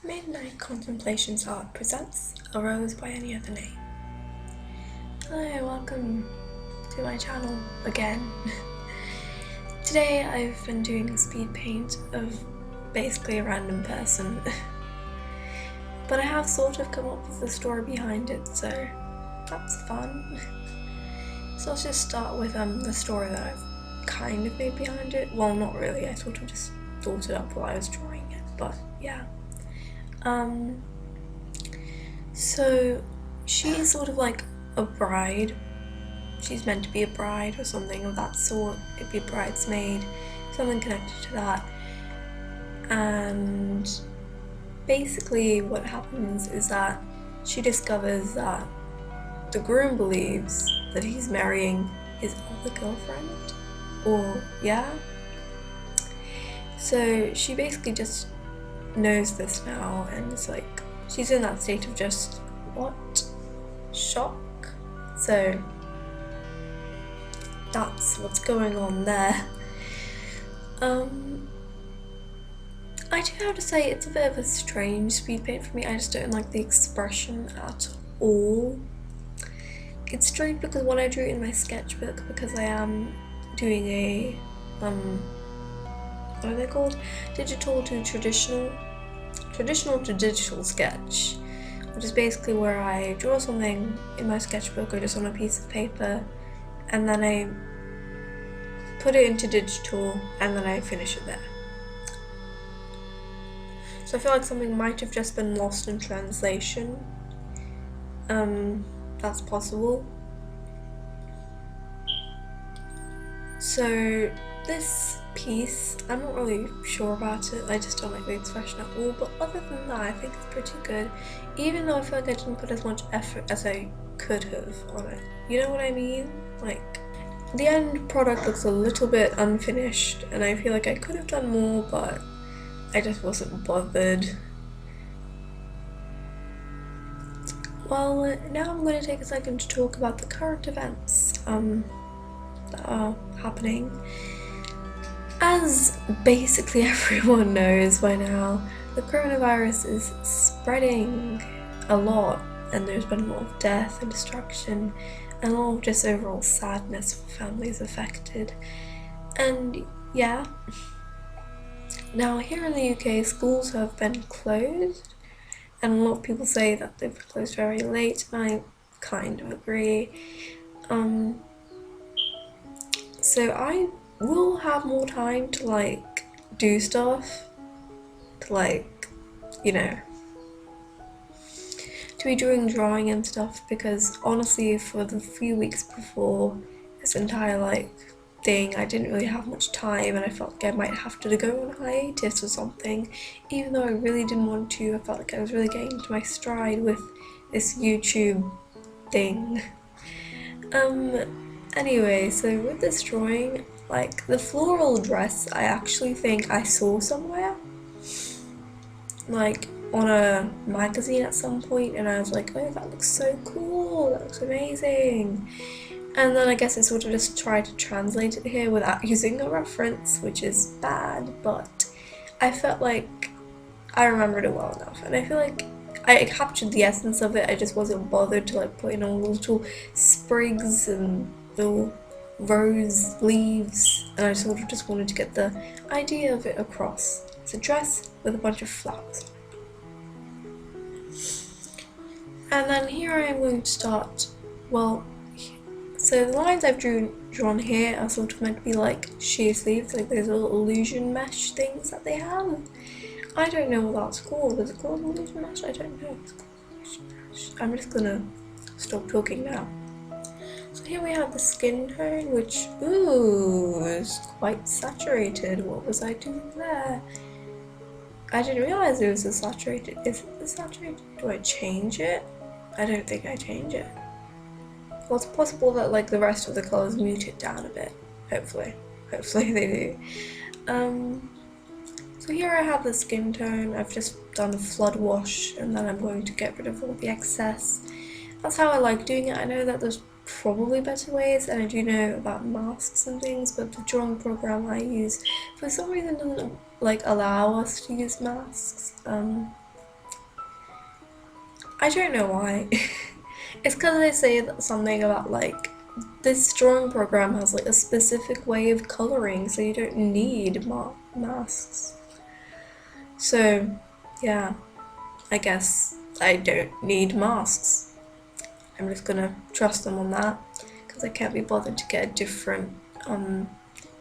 Midnight Contemplations Art presents A Rose by Any Other Name. Hello, welcome to my channel again. Today I've been doing a speed paint of basically a random person. But I have sort of come up with the story behind it, so that's fun. So let's just start with the story that I've kind of made behind it. Well, not really, I sort of just thought it up while I was drawing it, but yeah. So she's sort of like a bride. She's meant to be a bride or something of that sort. It'd be a bridesmaid, something connected to that. And basically what happens is that she discovers that the groom believes that he's marrying his other girlfriend, or yeah. So she basically just knows this now, and it's like she's in that state of just what? Shock. So that's what's going on there. I do have to say it's a bit of a strange speed paint for me. I just don't like the expression at all. It's strange because when I drew it in my sketchbook, because I am doing a what are they called? Digital to traditional to digital sketch, which is basically where I draw something in my sketchbook or just on a piece of paper, and then I put it into digital and then I finish it there. So I feel like something might have just been lost in translation. That's possible. So this piece, I'm not really sure about it, I just don't like the expression at all, but other than that I think it's pretty good, even though I feel like I didn't put as much effort as I could have on it. You know what I mean? Like, the end product looks a little bit unfinished and I feel like I could have done more, but I just wasn't bothered. Well, now I'm going to take a second to talk about the current events that are happening. As basically everyone knows by now, the coronavirus is spreading a lot, and there's been a lot of death and destruction and a lot of just overall sadness for families affected. And yeah, now here in the UK schools have been closed, and a lot of people say that they've closed very late, and I kind of agree. So I will have more time to like do stuff, to like, you know, to be doing drawing and stuff, because honestly for the few weeks before this entire like thing I didn't really have much time, and I felt like I might have to go on hiatus or something, even though I really didn't want to. I felt like I was really getting into my stride with this YouTube thing. Anyway, so with this drawing, like the floral dress, I actually think I saw somewhere, like on a magazine at some point, and I was like, oh, that looks so cool, that looks amazing. And then I guess I sort of just tried to translate it here without using a reference, which is bad, but I felt like I remembered it well enough, and I feel like I captured the essence of it. I just wasn't bothered to like put in all the little sprigs and little rose leaves, and I sort of just wanted to get the idea of it across. It's a dress with a bunch of flowers. And then here I am going to start, well, so the lines I've drawn here are sort of meant to be like sheer sleeves, like those little illusion mesh things that they have. I don't know what that's called. Is it called illusion mesh? I don't know. It's called illusion mesh. I'm just gonna stop talking now. So here we have the skin tone, which, ooh, is quite saturated. What was I doing there? I didn't realize it was a saturated. Is it the saturated? Do I change it? I don't think I change it. Well, it's possible that like the rest of the colours mute it down a bit. Hopefully they do. So here I have the skin tone. I've just done a flood wash, and then I'm going to get rid of all the excess. That's how I like doing it. I know that there's probably better ways, and I do know about masks and things, but the drawing program I use for some reason doesn't like allow us to use masks. I don't know why. It's because they say that something about like this drawing program has like a specific way of coloring, so you don't need masks. So yeah, I guess I don't need masks. I'm just gonna trust them on that because I can't be bothered to get a different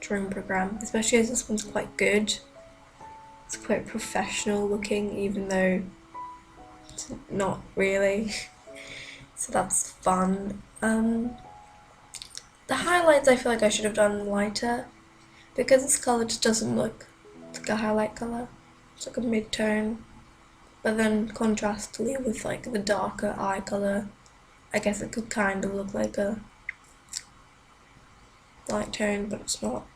drawing program, especially as this one's quite good. It's quite professional looking, even though it's not really. So that's fun. The highlights I feel like I should have done lighter because this colour just doesn't look like a highlight colour. It's like a mid-tone, but then contrastly with like the darker eye colour, I guess it could kind of look like a light tone, but it's not.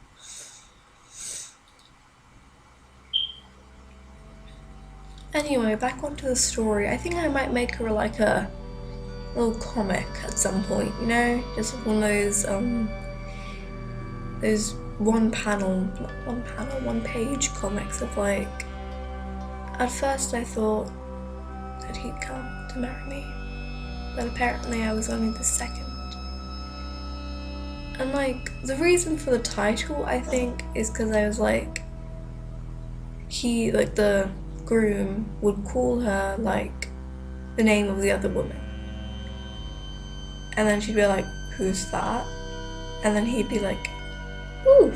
Anyway, back onto the story. I think I might make her like a little comic at some point, you know, just one of those one page comics of like, at first I thought that he'd come to marry me, but apparently I was only the second. And like, the reason for the title, I think, is because I was like, the groom would call her like the name of the other woman. And then she'd be like, who's that? And then he'd be like, ooh.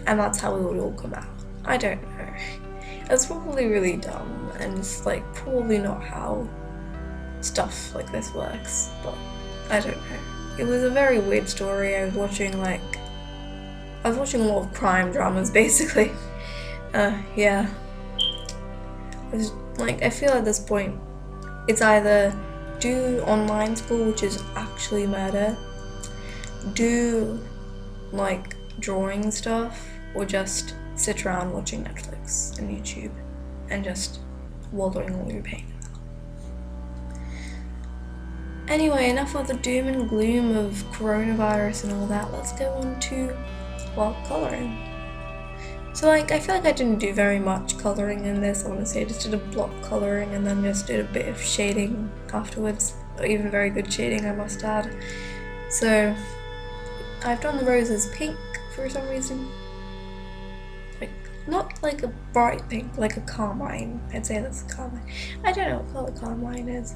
And that's how it would all come out. I don't know. It's probably really dumb, and it's like probably not how stuff like this works, but I don't know. It was a very weird story. I was watching a lot of crime dramas basically. Yeah. I feel at this point it's either do online school, which is actually murder, do like drawing stuff, or just sit around watching Netflix and YouTube and just wallowing all your pain. Anyway, enough of the doom and gloom of coronavirus and all that. Let's go on to, well, colouring. So like, I feel like I didn't do very much colouring in this, honestly. I just did a block colouring and then just did a bit of shading afterwards. Not even very good shading, I must add. So, I've done the roses pink for some reason. Like, not like a bright pink, like a carmine. I'd say that's a carmine. I don't know what colour carmine is.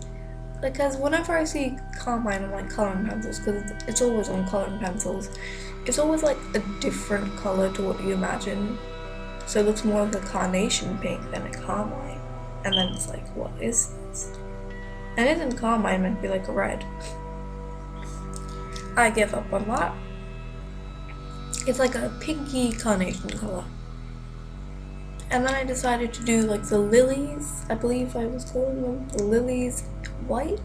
Because whenever I see carmine on like colouring pencils, because it's always on colouring pencils, it's always like a different colour to what you imagine. So it looks more like a carnation pink than a carmine. And then it's like, what is this? And isn't carmine meant to be like a red? I give up on that. It's like a pinky carnation colour. And then I decided to do like the lilies, I believe I was calling them, the lilies white.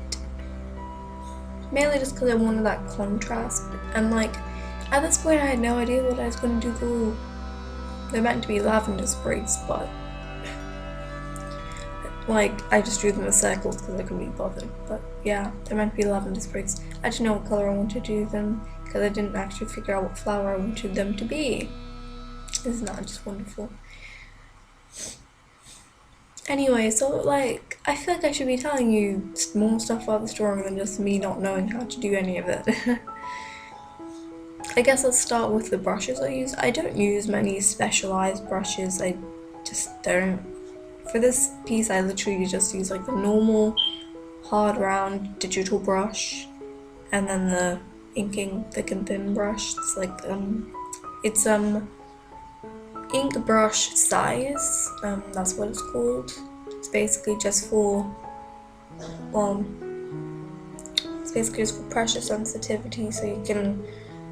Mainly just because I wanted that contrast. And like, at this point I had no idea what I was going to do. They're meant to be lavender sprigs, but like, I just drew them as circles because I couldn't be bothered. But yeah, they're meant to be lavender sprigs. I didn't know what colour I wanted to do them because I didn't actually figure out what flower I wanted them to be. Isn't that just wonderful? Anyway, so like, I feel like I should be telling you more stuff about this drawing than just me not knowing how to do any of it. I guess let's start with the brushes I use. I don't use many specialized brushes, I just don't. For this piece I literally just use like the normal hard round digital brush and then the inking thick and thin brush. It's like it's ink brush size, that's what it's called. It's basically just for pressure sensitivity, so you can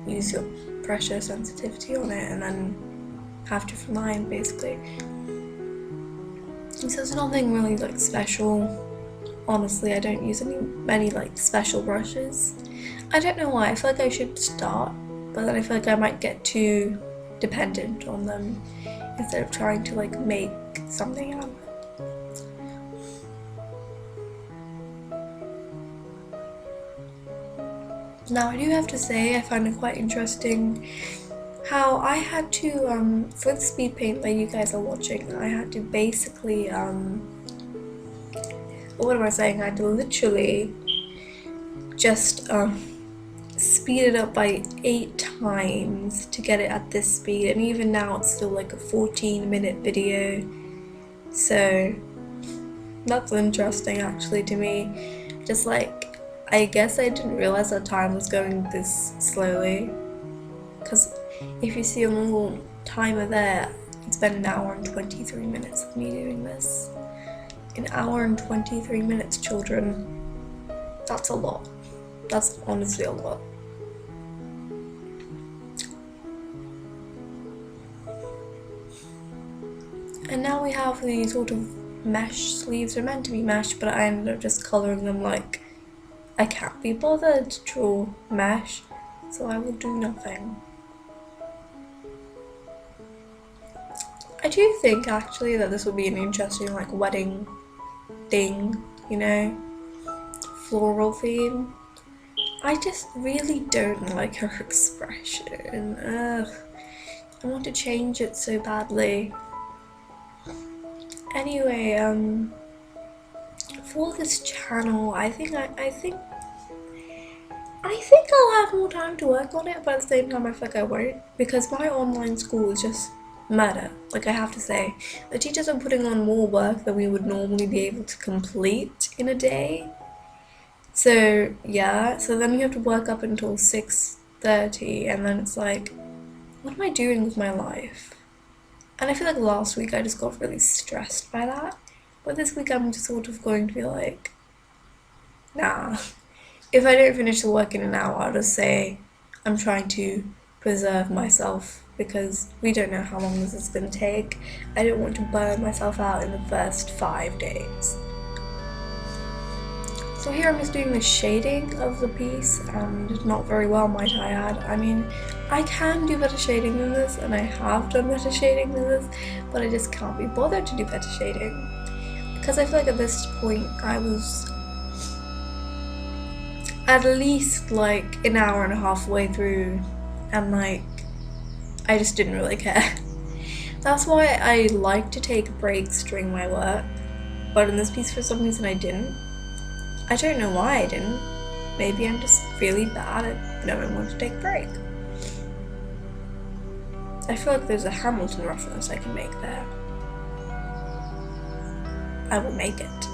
use your pressure sensitivity on it and then have different lines basically. So there's nothing really like special. Honestly, I don't use many like special brushes. I don't know why. I feel like I should start, but then I feel like I might get too dependent on them instead of trying to like make something out of it. Now I do have to say I find it quite interesting how I had to, for the speed paint that you guys are watching, I had to basically what am I saying? I had to literally just speed it up by 8 times to get it at this speed, and even now it's still like a 14-minute video. So that's interesting actually to me. Just like, I guess I didn't realize that time was going this slowly, because if you see a little timer there, it's been an hour and 23 minutes of me doing this. An hour and 23 minutes, children. That's a lot. That's honestly a lot. And now we have these sort of mesh sleeves. They're meant to be mesh, but I ended up just colouring them like I can't be bothered to draw mesh, so I will do nothing. I do think actually that this would be an interesting like wedding thing, you know, floral theme. I just really don't like her expression. Ugh. I want to change it so badly. Anyway, for this channel, I think I'll have more time to work on it, but at the same time I feel like I won't, because my online school is just murder. Like, I have to say, the teachers are putting on more work than we would normally be able to complete in a day. So yeah, so then you have to work up until 6:30, and then it's like, what am I doing with my life? And I feel like last week I just got really stressed by that, but this week I'm just sort of going to be like, nah, if I don't finish the work in an hour, I'll just say I'm trying to preserve myself, because we don't know how long this is going to take. I don't want to burn myself out in the first 5 days. So here I'm just doing the shading of the piece, and not very well, might I add. I mean, I can do better shading than this, and I have done better shading than this, but I just can't be bothered to do better shading, because I feel like at this point I was at least like an hour and a half way through, and like I just didn't really care. That's why I like to take breaks during my work, but in this piece for some reason I didn't. I don't know why I didn't. Maybe I'm just really bad at knowing when to take a break. I feel like there's a Hamilton reference I can make there. I will make it.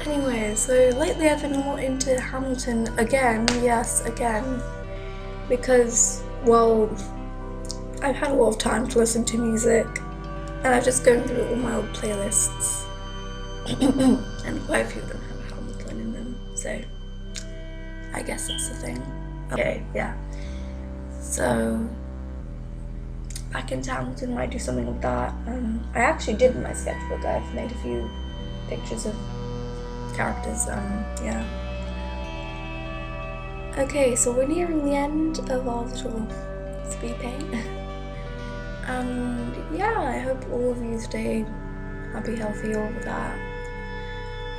Anyway, so lately I've been more into Hamilton again, yes, again, because, well, I've had a lot of time to listen to music, and I've just gone through all my old playlists, and quite a few of them have Hamilton in them, so I guess that's the thing. Okay, yeah, so back into Hamilton, might do something like that. I actually did in my sketchbook. I've made a few pictures of characters, yeah. Okay, so we're nearing the end of our little speed paint. And yeah, I hope all of you stay happy, healthy, all of that,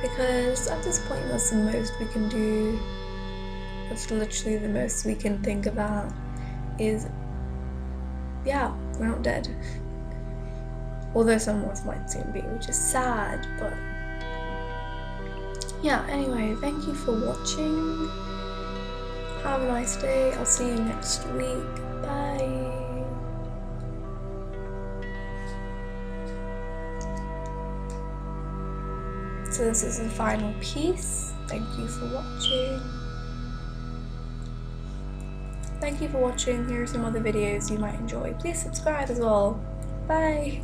because at this point that's the most we can do. That's literally the most we can think about is, yeah, we're not dead. Although some of us might soon be, which is sad, but yeah, anyway, thank you for watching. Have a nice day. I'll see you next week. Bye. So this is the final piece. Thank you for watching. Thank you for watching. Here are some other videos you might enjoy. Please subscribe as well. Bye.